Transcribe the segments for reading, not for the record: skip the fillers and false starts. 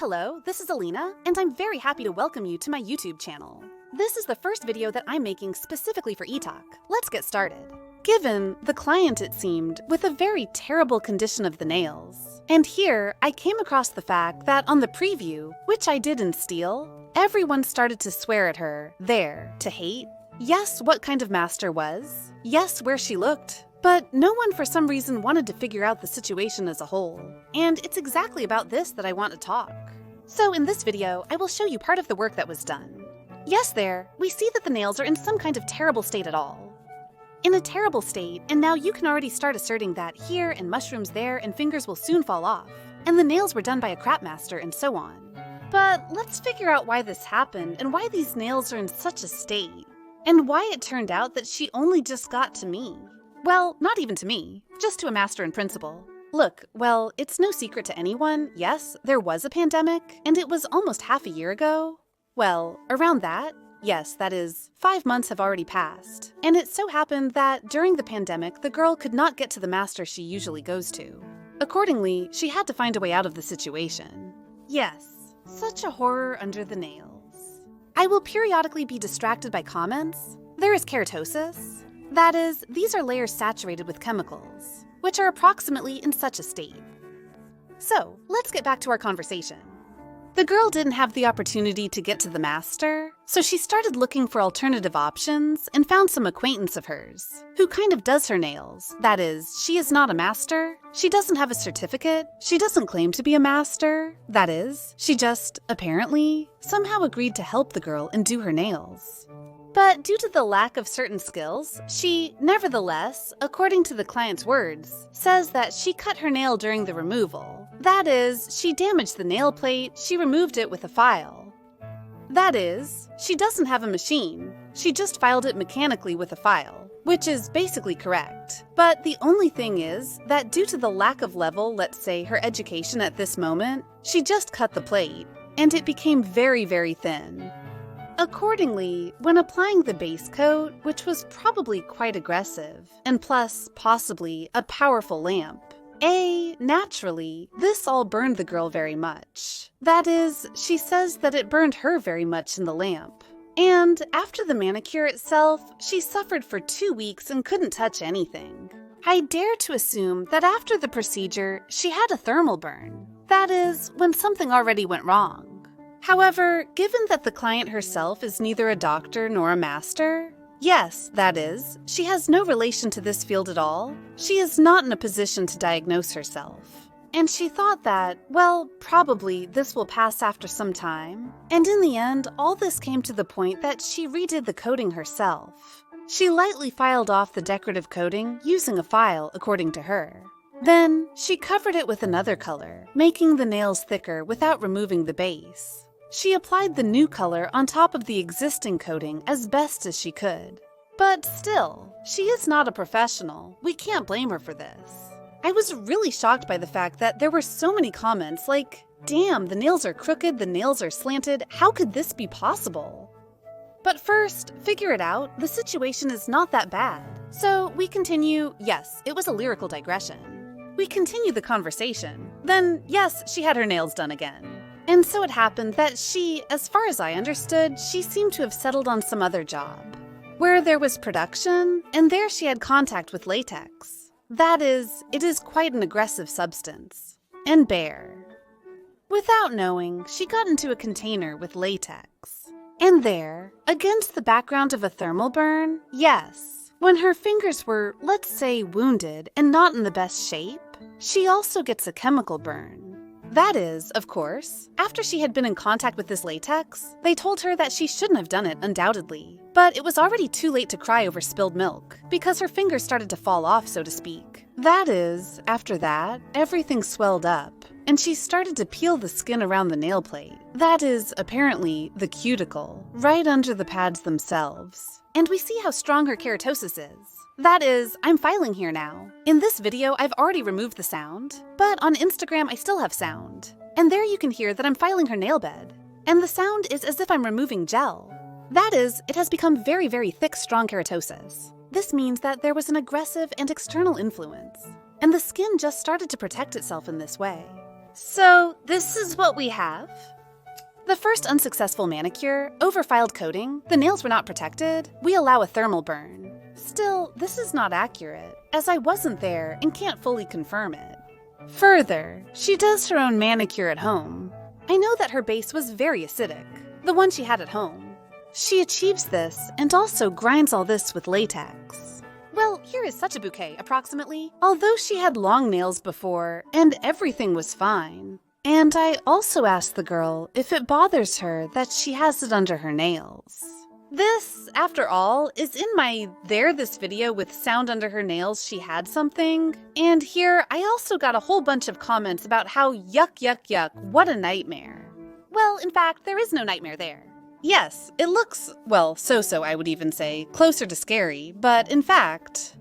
Hello, this is Alina, and I'm very happy to welcome you to my YouTube channel. This is the first video that I'm making specifically for eTalk. Let's get started. Given the client, it seemed, with a very terrible condition of the nails. And here, I came across the fact that on the preview, which I did in steel, everyone started to swear at her, there, to hate. Yes, what kind of master was. Yes, where she looked. But no one for some reason wanted to figure out the situation as a whole. And it's exactly about this that I want to talk. So in this video, I will show you part of the work that was done. Yes there, we see that the nails are in some kind of terrible state at all. In a terrible state, and now you can already start asserting that here and mushrooms there and fingers will soon fall off, and the nails were done by a crap master and so on. But let's figure out why this happened and why these nails are in such a state, and why it turned out that she only just got to me. Well, not even to me, just to a master in principle. Look, well, it's no secret to anyone, yes, there was a pandemic, and it was almost half a year ago. Well, around that, yes, that is, 5 months have already passed. And it so happened that during the pandemic, the girl could not get to the master she usually goes to. Accordingly, she had to find a way out of the situation. Yes, such a horror under the nails. I will periodically be distracted by comments. There is keratosis. That is, these are layers saturated with chemicals, which are approximately in such a state. So, let's get back to our conversation. The girl didn't have the opportunity to get to the master, so she started looking for alternative options and found some acquaintance of hers, who kind of does her nails. That is, she is not a master, she doesn't have a certificate, she doesn't claim to be a master. That is, she just, apparently, somehow agreed to help the girl and do her nails. But due to the lack of certain skills, she, nevertheless, according to the client's words, says that she cut her nail during the removal. That is, she damaged the nail plate, she removed it with a file. That is, she doesn't have a machine, she just filed it mechanically with a file, which is basically correct. But the only thing is that due to the lack of level, let's say, her education at this moment, she just cut the plate, and it became very, very thin. Accordingly, when applying the base coat, which was probably quite aggressive, and plus, possibly, a powerful lamp, naturally, this all burned the girl very much. That is, she says that it burned her very much in the lamp. And after the manicure itself, she suffered for 2 weeks and couldn't touch anything. I dare to assume that after the procedure, she had a thermal burn. That is, when something already went wrong. However, given that the client herself is neither a doctor nor a master, yes, that is, she has no relation to this field at all, she is not in a position to diagnose herself. And she thought that, well, probably this will pass after some time. And in the end, all this came to the point that she redid the coating herself. She lightly filed off the decorative coating using a file, according to her. Then, she covered it with another color, making the nails thicker without removing the base. She applied the new color on top of the existing coating as best as she could. But still, she is not a professional. We can't blame her for this. I was really shocked by the fact that there were so many comments like, damn, the nails are crooked, the nails are slanted, how could this be possible? But first, figure it out, the situation is not that bad. So we continue, yes, it was a lyrical digression. We continue the conversation. Then, yes, she had her nails done again. And so it happened that she, as far as I understood, she seemed to have settled on some other job, where there was production, and there she had contact with latex. That is, it is quite an aggressive substance, and bare. Without knowing, she got into a container with latex. And there, against the background of a thermal burn, yes, when her fingers were, let's say, wounded and not in the best shape, she also gets a chemical burn. That is, of course, after she had been in contact with this latex, they told her that she shouldn't have done it, undoubtedly. But it was already too late to cry over spilled milk, because her fingers started to fall off, so to speak. That is, after that, everything swelled up, and she started to peel the skin around the nail plate. That is, apparently, the cuticle, right under the pads themselves. And we see how strong her keratosis is. That is, I'm filing here now. In this video, I've already removed the sound, but on Instagram, I still have sound. And there you can hear that I'm filing her nail bed. And the sound is as if I'm removing gel. That is, it has become very, very thick, strong keratosis. This means that there was an aggressive and external influence, and the skin just started to protect itself in this way. So this is what we have. The first unsuccessful manicure, overfiled coating, the nails were not protected, we allow a thermal burn. Still, this is not accurate, as I wasn't there and can't fully confirm it. Further, she does her own manicure at home. I know that her base was very acidic, the one she had at home. She achieves this and also grinds all this with latex. Well, here is such a bouquet, approximately, although she had long nails before and everything was fine. And I also asked the girl if it bothers her that she has it under her nails. This, after all, is in my this video with sound under her nails she had something. And here I also got a whole bunch of comments about how yuck, yuck, yuck, what a nightmare. Well, in fact, there is no nightmare there. Yes, it looks, well, so-so I would even say, closer to scary, but in fact,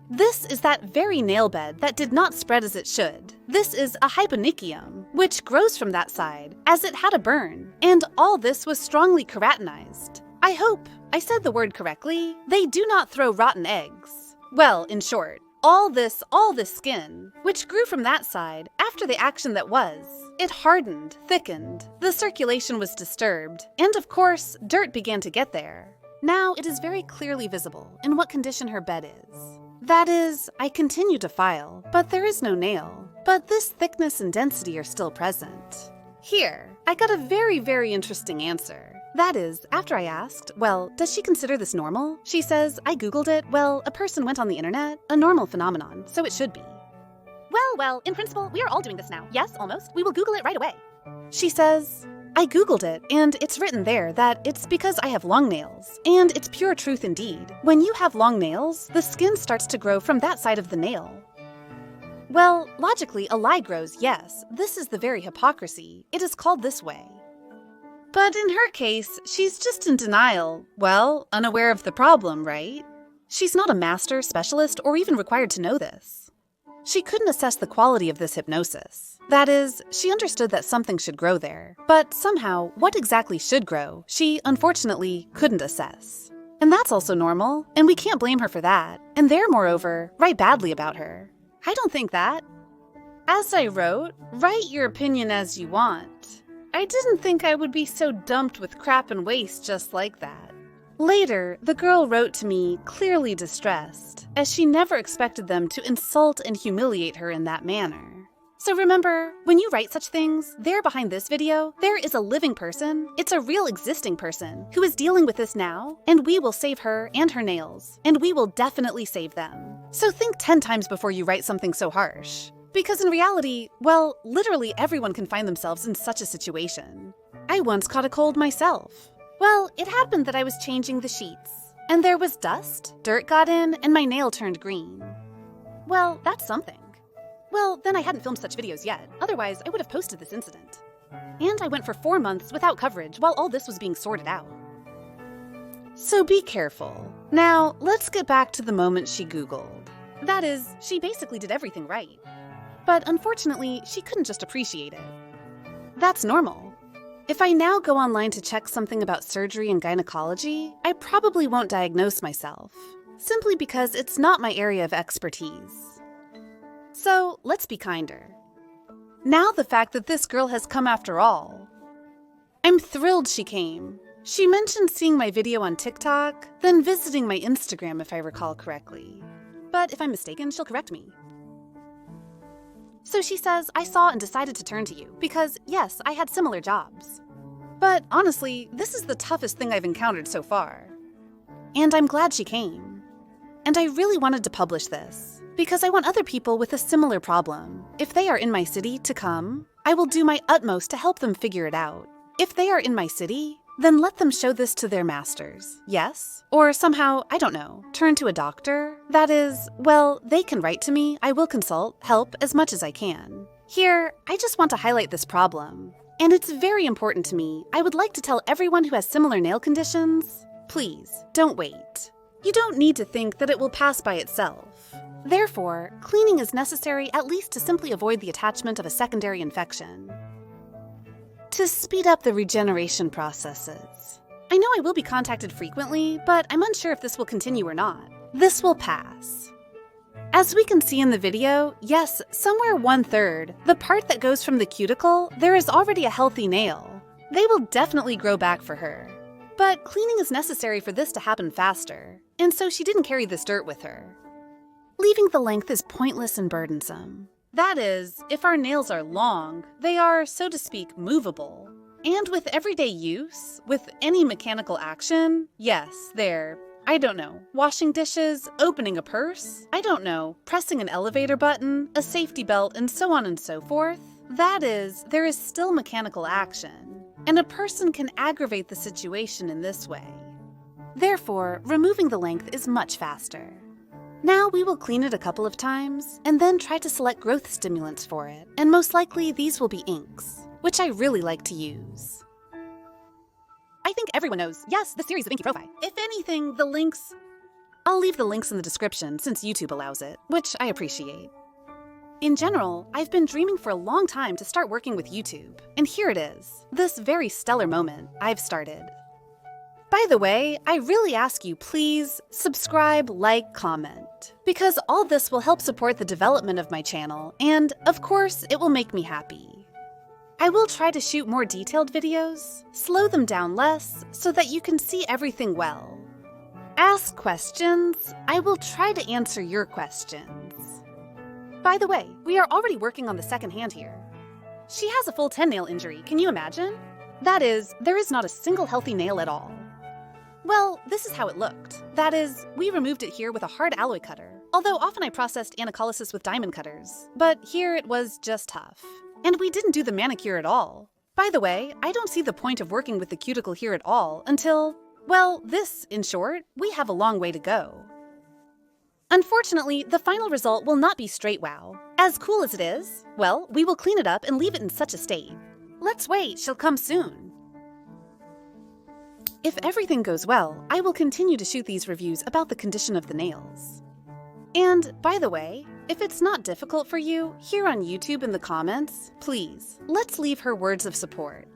this is that very nail bed that did not spread as it should. This is a hyponychium, which grows from that side, as it had a burn, and all this was strongly keratinized. I hope I said the word correctly. They do not throw rotten eggs. Well, in short, all this skin, which grew from that side after the action that was, it hardened, thickened, the circulation was disturbed, and of course, dirt began to get there. Now it is very clearly visible in what condition her bed is. That is, I continue to file, but there is no nail, but this thickness and density are still present. Here, I got a very, very interesting answer. That is, after I asked, well, does she consider this normal? She says, I googled it, well, a person went on the internet, a normal phenomenon, so it should be. Well, in principle, we are all doing this now. Yes, almost. We will Google it right away. She says, I googled it, and it's written there that it's because I have long nails, and it's pure truth indeed. When you have long nails, the skin starts to grow from that side of the nail. Well, logically, a lie grows, yes. This is the very hypocrisy. It is called this way. But in her case, she's just in denial. Well, unaware of the problem, right? She's not a master, specialist, or even required to know this. She couldn't assess the quality of this hypnosis. That is, she understood that something should grow there, but somehow, what exactly should grow, she, unfortunately, couldn't assess. And that's also normal, and we can't blame her for that. And they're, moreover, write badly about her. I don't think that. As I wrote, write your opinion as you want. I didn't think I would be so dumped with crap and waste just like that. Later, the girl wrote to me, clearly distressed, as she never expected them to insult and humiliate her in that manner. So remember, when you write such things, there behind this video, there is a living person, it's a real existing person, who is dealing with this now, and we will save her and her nails, and we will definitely save them. So think 10 times before you write something so harsh. Because in reality, well, literally everyone can find themselves in such a situation. I once caught a cold myself. Well, it happened that I was changing the sheets, and there was dust, dirt got in, and my nail turned green. Well, that's something. Well, then I hadn't filmed such videos yet, otherwise I would have posted this incident. And I went for 4 months without coverage while all this was being sorted out. So be careful. Now, let's get back to the moment she Googled. That is, she basically did everything right. But unfortunately, she couldn't just appreciate it. That's normal. If I now go online to check something about surgery and gynecology, I probably won't diagnose myself, simply because it's not my area of expertise. So let's be kinder. Now the fact that this girl has come after all. I'm thrilled she came. She mentioned seeing my video on TikTok, then visiting my Instagram if I recall correctly. But if I'm mistaken, she'll correct me. So she says, I saw and decided to turn to you because, yes, I had similar jobs. But honestly, this is the toughest thing I've encountered so far. And I'm glad she came. And I really wanted to publish this because I want other people with a similar problem, if they are in my city, to come. I will do my utmost to help them figure it out. If they are in my city, then let them show this to their masters, yes? Or somehow, I don't know, turn to a doctor? That is, well, they can write to me, I will consult, help as much as I can. Here, I just want to highlight this problem. And it's very important to me. I would like to tell everyone who has similar nail conditions, please, don't wait. You don't need to think that it will pass by itself. Therefore, cleaning is necessary at least to simply avoid the attachment of a secondary infection. To speed up the regeneration processes. I know I will be contacted frequently, but I'm unsure if this will continue or not. This will pass. As we can see in the video, yes, somewhere 1/3, the part that goes from the cuticle, there is already a healthy nail. They will definitely grow back for her. But cleaning is necessary for this to happen faster, and so she didn't carry this dirt with her. Leaving the length is pointless and burdensome. That is, if our nails are long, they are, so to speak, movable. And with everyday use, with any mechanical action, yes, I don't know, washing dishes, opening a purse, I don't know, pressing an elevator button, a safety belt, and so on and so forth. That is, there is still mechanical action, and a person can aggravate the situation in this way. Therefore, removing the length is much faster. Now we will clean it a couple of times, and then try to select growth stimulants for it, and most likely these will be inks, which I really like to use. I think everyone knows, yes, the series of Inky Profi. If anything, I'll leave the links in the description since YouTube allows it, which I appreciate. In general, I've been dreaming for a long time to start working with YouTube, and here it is, this very stellar moment I've started. By the way, I really ask you please subscribe, like, comment, because all this will help support the development of my channel, and of course, it will make me happy. I will try to shoot more detailed videos, slow them down less, so that you can see everything well. Ask questions, I will try to answer your questions. By the way, we are already working on the second hand here. She has a full 10-nail injury, can you imagine? That is, there is not a single healthy nail at all. Well, this is how it looked. That is, we removed it here with a hard alloy cutter, although often I processed anacolysis with diamond cutters, but here it was just tough. And we didn't do the manicure at all. By the way, I don't see the point of working with the cuticle here at all until, well, this, in short, we have a long way to go. Unfortunately, the final result will not be straight wow. As cool as it is, well, we will clean it up and leave it in such a state. Let's wait, she'll come soon. If everything goes well, I will continue to shoot these reviews about the condition of the nails. And, by the way, if it's not difficult for you, here on YouTube in the comments, please, let's leave her words of support.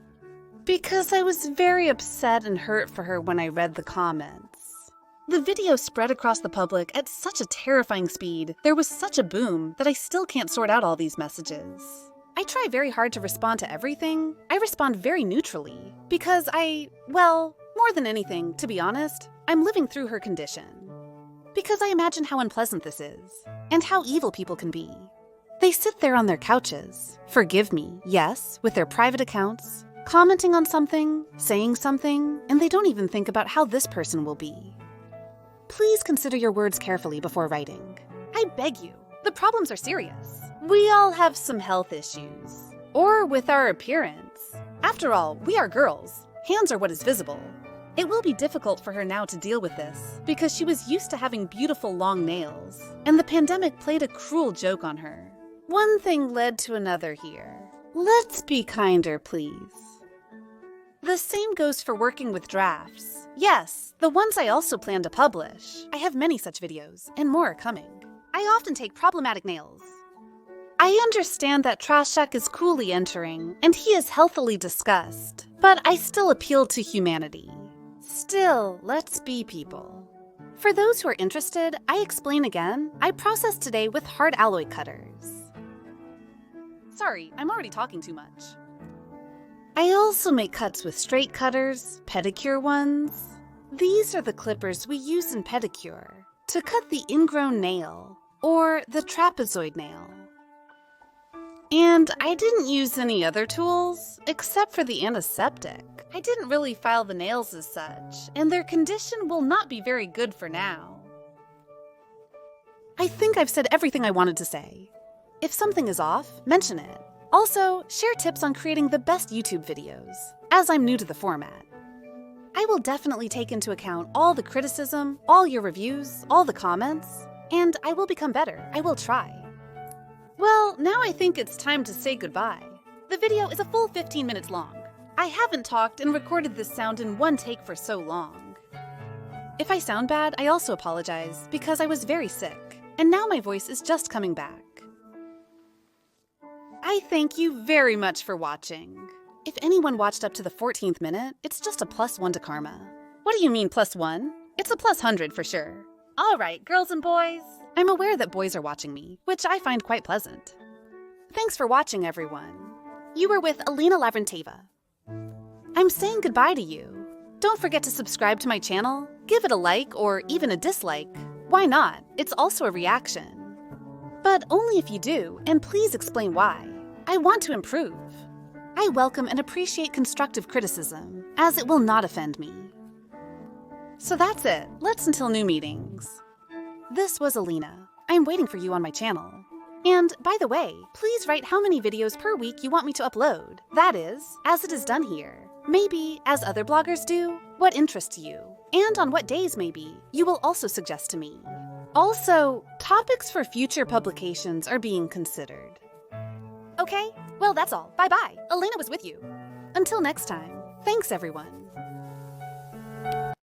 Because I was very upset and hurt for her when I read the comments. The video spread across the public at such a terrifying speed, there was such a boom that I still can't sort out all these messages. I try very hard to respond to everything. I respond very neutrally, because well, more than anything, to be honest, I'm living through her condition. Because I imagine how unpleasant this is, and how evil people can be. They sit there on their couches, forgive me, yes, with their private accounts, commenting on something, saying something, and they don't even think about how this person will be. Please consider your words carefully before writing. I beg you, the problems are serious. We all have some health issues. Or with our appearance. After all, we are girls. Hands are what is visible. It will be difficult for her now to deal with this, because she was used to having beautiful long nails, and the pandemic played a cruel joke on her. One thing led to another here. Let's be kinder, please. The same goes for working with drafts. Yes, the ones I also plan to publish. I have many such videos, and more are coming. I often take problematic nails. I understand that Trashak is coolly entering, and he is healthily discussed, but I still appeal to humanity. Still, let's be people. For those who are interested, I explain again, I processed today with hard alloy cutters. Sorry, I'm already talking too much. I also make cuts with straight cutters, pedicure ones. These are the clippers we use in pedicure to cut the ingrown nail, or the trapezoid nail. And I didn't use any other tools, except for the antiseptic. I didn't really file the nails as such, and their condition will not be very good for now. I think I've said everything I wanted to say. If something is off, mention it. Also, share tips on creating the best YouTube videos, as I'm new to the format. I will definitely take into account all the criticism, all your reviews, all the comments, and I will become better. I will try. Well, now I think it's time to say goodbye. The video is a full 15 minutes long. I haven't talked and recorded this sound in one take for so long. If I sound bad, I also apologize, because I was very sick, and now my voice is just coming back. I thank you very much for watching. If anyone watched up to the 14th minute, it's just a +1 to karma. What do you mean +1? It's a +100 for sure. Alright, girls and boys, I'm aware that boys are watching me, which I find quite pleasant. Thanks for watching, everyone. You were with Alina Lavrenteva. I'm saying goodbye to you. Don't forget to subscribe to my channel, give it a like or even a dislike. Why not? It's also a reaction. But only if you do, and please explain why. I want to improve. I welcome and appreciate constructive criticism, as it will not offend me. So that's it. Let's until new meetings. This was Alina. I'm waiting for you on my channel. And by the way, please write how many videos per week you want me to upload. That is, as it is done here. Maybe, as other bloggers do, what interests you. And on what days maybe, you will also suggest to me. Also, topics for future publications are being considered. Okay, well that's all. Bye-bye. Alina was with you. Until next time, thanks everyone.